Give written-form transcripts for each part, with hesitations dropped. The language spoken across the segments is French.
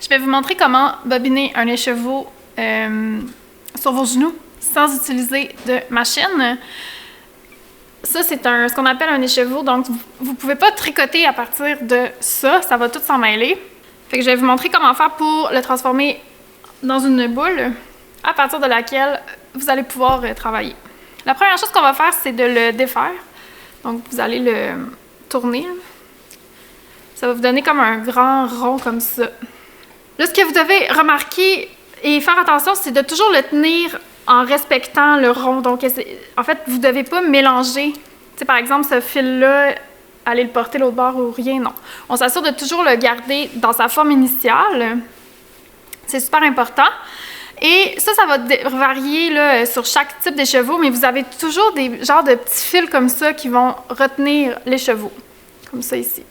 Je vais vous montrer comment bobiner un écheveau sur vos genoux sans utiliser de machine. Ça, c'est ce qu'on appelle un écheveau, donc vous ne pouvez pas tricoter à partir de ça, ça va tout s'en mêler. Fait que je vais vous montrer comment faire pour le transformer dans une boule à partir de laquelle vous allez pouvoir travailler. La première chose qu'on va faire, c'est de le défaire. Donc, vous allez le tourner. Ça va vous donner comme un grand rond comme ça. Là, ce que vous devez remarquer et faire attention, c'est de toujours le tenir en respectant le rond. Donc, en fait, vous ne devez pas mélanger. Tu sais, par exemple, ce fil-là, aller le porter l'autre bord ou rien, non. On s'assure de toujours le garder dans sa forme initiale. C'est super important. Et ça va varier là, sur chaque type d'écheveau, mais vous avez toujours des genres de petits fils comme ça qui vont retenir l'écheveau. Comme ça ici.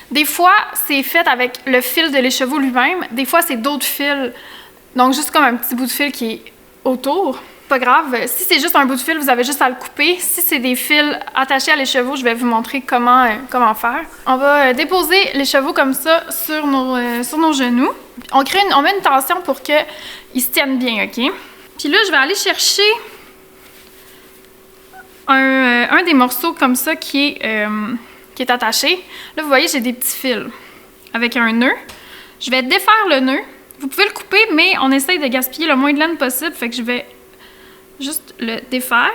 Des fois, c'est fait avec le fil de l'écheveau lui-même. Des fois, c'est d'autres fils. Donc, juste comme un petit bout de fil qui est autour. Pas grave. Si c'est juste un bout de fil, vous avez juste à le couper. Si c'est des fils attachés à l'écheveau, je vais vous montrer comment faire. On va déposer l'écheveau comme ça sur nos genoux. On met une tension pour qu'ils se tiennent bien, OK? Puis là, je vais aller chercher un des morceaux comme ça qui est attaché. Là, vous voyez, j'ai des petits fils avec un nœud. Je vais défaire le nœud. Vous pouvez le couper, mais on essaye de gaspiller le moins de laine possible. Fait que je vais juste le défaire.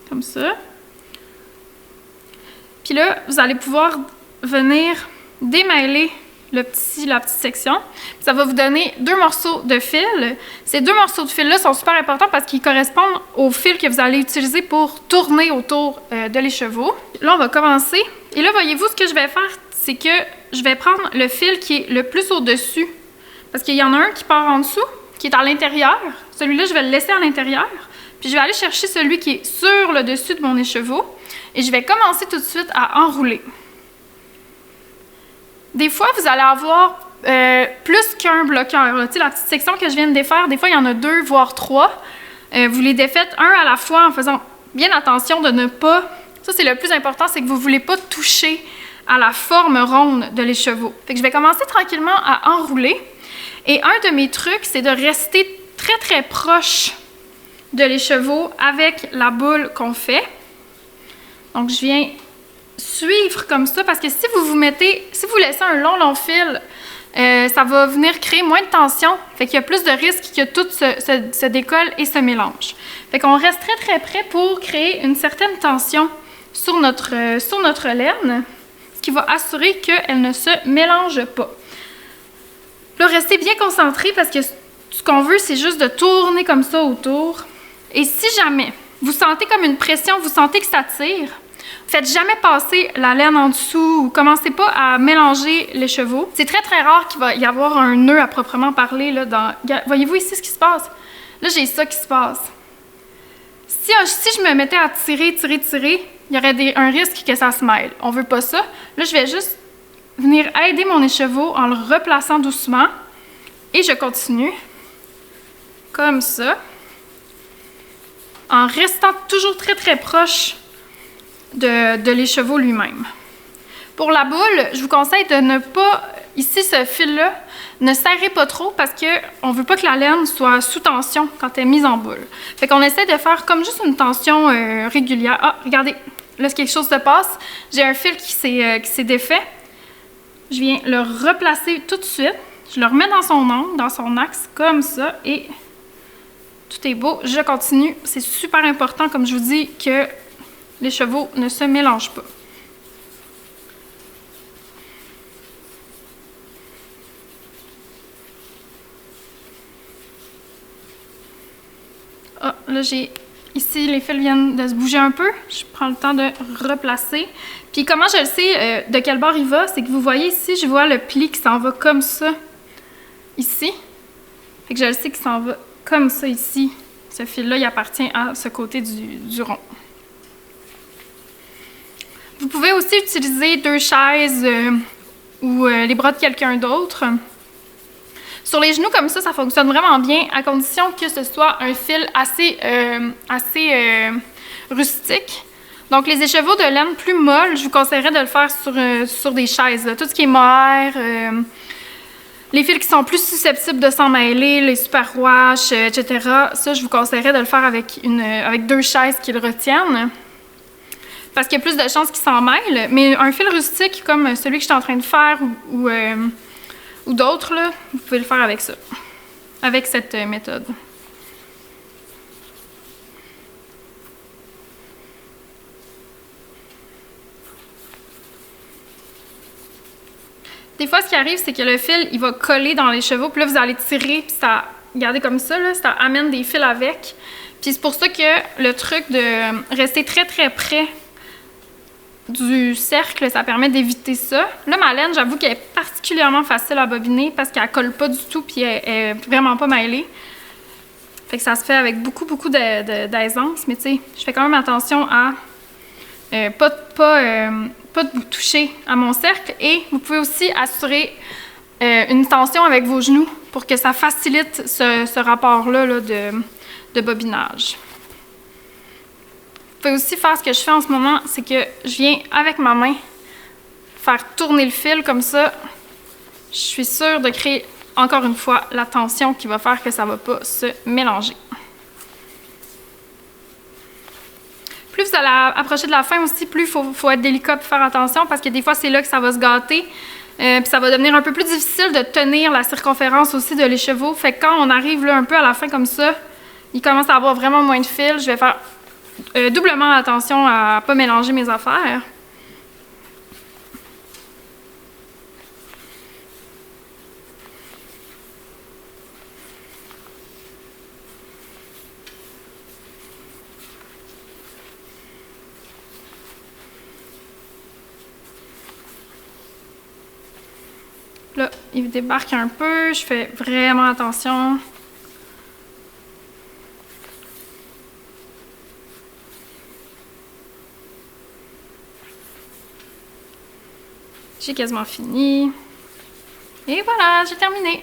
Comme ça. Puis là, vous allez pouvoir venir démêler la petite section. Ça va vous donner 2 morceaux de fil. Ces 2 morceaux de fil-là sont super importants parce qu'ils correspondent au fil que vous allez utiliser pour tourner autour de l'écheveau. Là, on va commencer. Et là, voyez-vous, ce que je vais faire, c'est que je vais prendre le fil qui est le plus au-dessus. Parce qu'il y en a un qui part en dessous, qui est à l'intérieur. Celui-là, je vais le laisser à l'intérieur. Puis je vais aller chercher celui qui est sur le dessus de mon écheveau. Et je vais commencer tout de suite à enrouler. Des fois, vous allez avoir plus qu'un bloqueur. Tu sais, la petite section que je viens de défaire, des fois, il y en a 2, voire 3. Vous les défaites un à la fois en faisant bien attention de ne pas... Ça, c'est le plus important, c'est que vous ne voulez pas toucher à la forme ronde de l'écheveau. Fait que je vais commencer tranquillement à enrouler. Et un de mes trucs, c'est de rester très, très proche de l'écheveau avec la boule qu'on fait. Donc, je viens suivre comme ça, parce que si vous laissez un long fil, ça va venir créer moins de tension, fait qu'il y a plus de risques que tout se décolle et se mélange. Fait qu'on reste très très près pour créer une certaine tension sur notre laine, ce qui va assurer qu'elle ne se mélange pas. Là, restez bien concentré parce que ce qu'on veut, c'est juste de tourner comme ça autour. Et si jamais vous sentez comme une pression, vous sentez que ça tire, faites jamais passer la laine en dessous ou commencez pas à mélanger l'écheveau. C'est très très rare qu'il va y avoir un nœud à proprement parler. Là, voyez-vous ici ce qui se passe? Là, j'ai ça qui se passe. Si je me mettais à tirer, il y aurait un risque que ça se mêle. On veut pas ça. Là, je vais juste venir aider mon écheveau en le replaçant doucement. Et je continue. Comme ça. En restant toujours très très proche de l'écheveau lui-même. Pour la boule, je vous conseille de ne pas, ici ce fil-là, ne serrez pas trop parce qu'on ne veut pas que la laine soit sous tension quand elle est mise en boule. Fait qu'on essaie de faire comme juste une tension régulière. Ah, regardez, là quelque chose se passe. J'ai un fil qui s'est défait. Je viens le replacer tout de suite. Je le remets dans son angle, dans son axe, comme ça, et tout est beau. Je continue. C'est super important, comme je vous dis, que l'écheveau ne se mélange pas. Ah, là, ici, les fils viennent de se bouger un peu. Je prends le temps de replacer. Puis comment je le sais de quel bord il va, c'est que vous voyez ici, je vois le pli qui s'en va comme ça, ici. Fait que je le sais qu'il s'en va comme ça ici. Ce fil-là, il appartient à ce côté du rond. Vous pouvez aussi utiliser 2 chaises ou les bras de quelqu'un d'autre. Sur les genoux comme ça fonctionne vraiment bien, à condition que ce soit un fil assez rustique. Donc, les écheveaux de laine plus molles, je vous conseillerais de le faire sur des chaises. Là. Tout ce qui est mohair, les fils qui sont plus susceptibles de s'en mêler, les super wash, etc. Ça, je vous conseillerais de le faire avec 2 chaises qui le retiennent. Parce qu'il y a plus de chances qu'il s'en mêle. Mais un fil rustique comme celui que je suis en train de faire ou d'autres, là, vous pouvez le faire avec ça. Avec cette méthode. Des fois, ce qui arrive, c'est que le fil, il va coller dans les chevaux, puis là, vous allez tirer, puis ça, regardez comme ça, là, ça amène des fils avec. Puis c'est pour ça que le truc de rester très, très près du cercle, ça permet d'éviter ça. Là, ma laine, j'avoue qu'elle est particulièrement facile à bobiner parce qu'elle colle pas du tout, puis elle est vraiment pas mêlée. Fait que ça se fait avec beaucoup d'aisance, mais tu sais, je fais quand même attention à pas de toucher à mon cercle. Et vous pouvez aussi assurer une tension avec vos genoux pour que ça facilite ce rapport-là là, de bobinage. Vous pouvez aussi faire ce que je fais en ce moment, c'est que je viens avec ma main faire tourner le fil comme ça. Je suis sûre de créer encore une fois la tension qui va faire que ça ne va pas se mélanger. Plus vous allez approcher de la fin aussi, plus il faut être délicat et faire attention parce que des fois, c'est là que ça va se gâter. Puis ça va devenir un peu plus difficile de tenir la circonférence aussi de l'écheveau. Fait que quand on arrive là, un peu à la fin comme ça, il commence à avoir vraiment moins de fil. Je vais faire doublement attention à ne pas mélanger mes affaires. Là, il débarque un peu, je fais vraiment attention. J'ai quasiment fini. Et voilà, j'ai terminé.